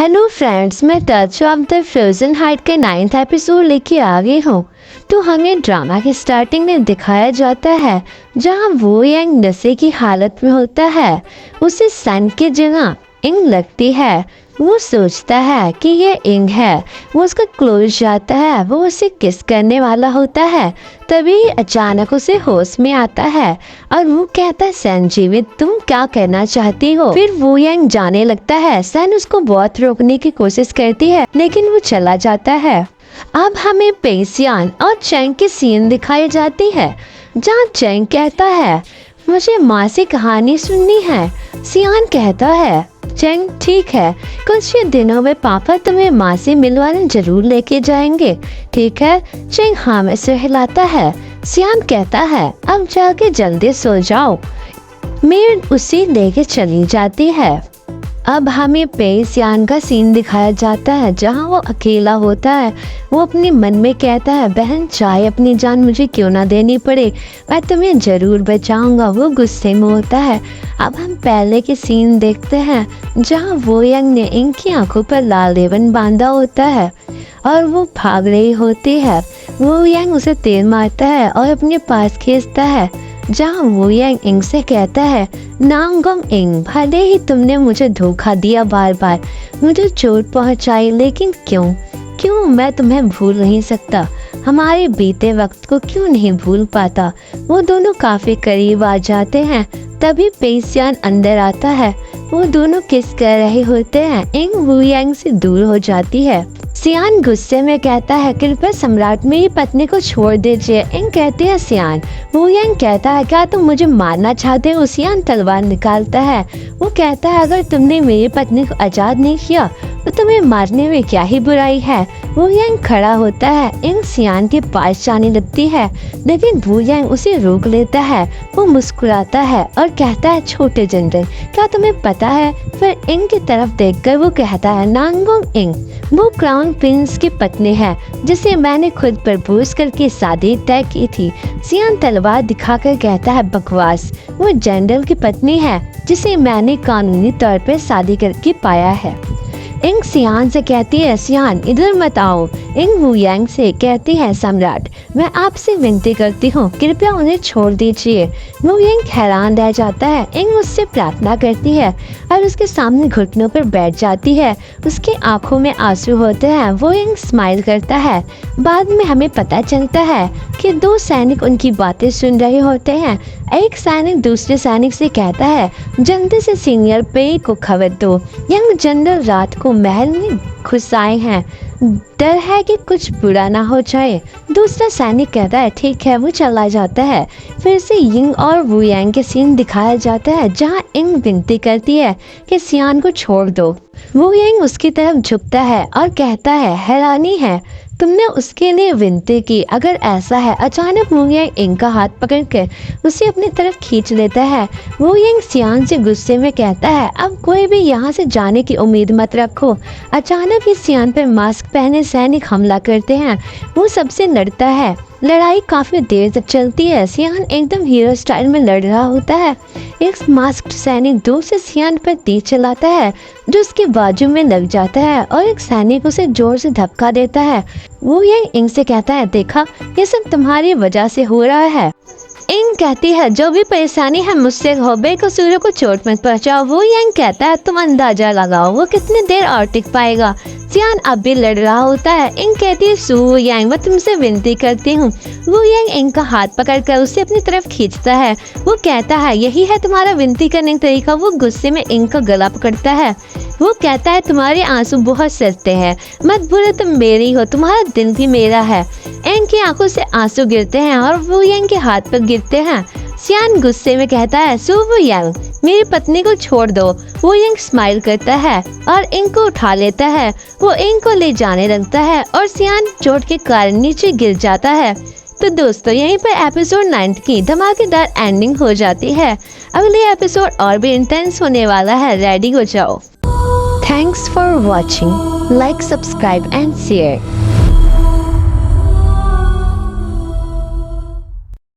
Hello friends, मैं touch of the frozen heart के 9th episode लेके आ गई हूँ। तो हमें ड्रामा की स्टार्टिंग में दिखाया जाता है जहाँ वो यंग नशे की हालत में होता है। उसे सन की जगह इंग लगती है। वो सोचता है कि ये इंग है। वो उसका क्लोज जाता है, वो उसे किस करने वाला होता है। तभी अचानक उसे होश में आता है और वो कहता है, संजीवित तुम क्या करना चाहती हो। फिर वो यंग जाने लगता है। सन उसको बहुत रोकने की कोशिश करती है लेकिन वो चला जाता है। अब हमें पेसियान और चैंग की सीन दिखाई जाती है जहाँ चैंग कहता है, मुझे माँ से कहानी सुननी है। सियान कहता है, चैंग ठीक है, कुछ ही दिनों में पापा तुम्हें माँ से मिलवाने जरूर लेके जाएंगे, ठीक है। चैंग हाँ में से हिलाता है। सियान कहता है, अब जाके जल्दी सो जाओ। मेड उसे लेके चली जाती है। अब हमें पेसियान का सीन दिखाया जाता है जहाँ वो अकेला होता है। वो अपने मन में कहता है, बहन चाहे अपनी जान मुझे क्यों ना देनी पड़े, मैं तुम्हें जरूर बचाऊंगा। वो गुस्से में होता है। अब हम पहले के सीन देखते हैं जहाँ वो यंग ने इनकी आंखों पर लाल रिबन बांधा होता है और वो भाग रही होती है। वो यंग उसे तीर मारता है और अपने पास खींचता है जहाँ वो यंग इंग से कहता है, नांगोंग इंग, भले ही तुमने मुझे धोखा दिया, बार बार मुझे चोट पहुंचाई, लेकिन क्यों मैं तुम्हें भूल नहीं सकता। हमारे बीते वक्त को क्यों नहीं भूल पाता। वो दोनों काफी करीब आ जाते हैं। तभी पेसियान अंदर आता है। वो दोनों किस कर रहे होते हैं। इंग वू यांग से दूर हो जाती है। सियान गुस्से में कहता है, कृपया सम्राट मेरी पत्नी को छोड़ दीजिए। इंग कहती है, सियान। वो यंग कहता है, क्या तुम मुझे मारना चाहते हो। सियान तलवार निकालता है। वो कहता है, अगर तुमने मेरी पत्नी को आजाद नहीं किया तो तुम्हें मारने में क्या ही बुराई है। वो यंग खड़ा होता है। इंग सियान के पास जाने लगती है लेकिन वो यंग उसे रोक लेता है। वो मुस्कुराता है और कहता है, छोटे जनरल, क्या तुम्हें पता है। फिर इंग की तरफ देखकर वो कहता है, नांगोंग इंग, वो क्राउन प्रिंस की पत्नी है जिसे मैंने खुद प्रपोज करके शादी तय की थी। सियान तलवार दिखाकर कहता है, बकवास, वो जनरल की पत्नी है जिसे मैंने कानूनी तौर पर शादी करके पाया है। इंग सियान से कहती है, सियान इधर मत आओ। इंग वू यांग से कहती है, सम्राट मैं आपसे विनती करती हूँ, कृपया उन्हें छोड़ दीजिए। वू यांग हैरान रह जाता है। इंग उससे प्रार्थना करती है और उसके सामने घुटनों पर बैठ जाती है। उसकी आंखों में आंसू होते हैं। वो इंग स्माइल करता है। बाद में हमें पता चलता है कि दो सैनिक उनकी बातें सुन रहे होते हैं। एक सैनिक दूसरे सैनिक से कहता है, जल्दी से सीनियर पे को खबर दो, यंग जनरल रात को महल में घुस आए हैं, डर है कि कुछ बुरा ना हो जाए। दूसरा सैनिक कहता है, ठीक है। वो चला जाता है। फिर से यिंग और वू यांग के सीन दिखाया जाता है जहाँ इंग विनती करती है कि सियान को छोड़ दो। वू यांग उसकी तरफ झुकता है और कहता है, हैरानी है तुमने उसके लिए विनती की, अगर ऐसा है। अचानक वू यांग इंग का हाथ पकड़कर उसे अपनी तरफ खींच लेता है। वू यांग सियान से गुस्से में कहता है, अब कोई भी यहाँ से जाने की उम्मीद मत रखो। अचानक ही सियान पर मास्क पहने सैनिक हमला करते हैं। वो सबसे लड़ता है। लड़ाई काफी देर तक चलती है। सियान एकदम हीरो स्टाइल में लड़ रहा होता है। एक मास्क्ड सैनिक दूर से सियान पर तीर चलाता है जो उसके बाजू में लग जाता है और एक सैनिक उसे जोर से धक्का देता है। वो यंग इंग से कहता है, देखा, ये सब तुम्हारी वजह से हो रहा है। इंग कहती है, जो भी परेशानी है मुझसे हो, बेकसूरों को चोट मत पहुंचाओ। वो यंग कहता है, तुम अंदाजा लगाओ वो कितनी देर और टिक पाएगा। सियान अब भी लड़ रहा होता है। इंग कहती है, सू यांग, मैं तुमसे विनती करती हूँ। वो यांग इंग का हाथ पकड़कर उसे अपनी तरफ खींचता है। वो कहता है, यही है तुम्हारा विनती करने का तरीका। वो गुस्से में इंग का गला पकड़ता है। वो कहता है, तुम्हारे आंसू बहुत सस्ते हैं, मत भूलो तुम मेरी हो, तुम्हारा दिल भी मेरा है। इंग की आंखों से आंसू गिरते हैं और वो यांग के हाथ पर गिरते हैं। सियान गुस्से में कहता है, सू वो यांग, मेरी पत्नी को छोड़ दो। वो यांग स्माइल करता है और इंग को उठा लेता है। वो इंग को ले जाने लगता है और सियान चोट के कारण नीचे गिर जाता है। तो दोस्तों, यहीं पर एपिसोड 9 की धमाकेदार एंडिंग हो जाती है। अगले एपिसोड और भी इंटेंस होने वाला है, रेडी हो जाओ। Thanks for watching. Like, subscribe and share.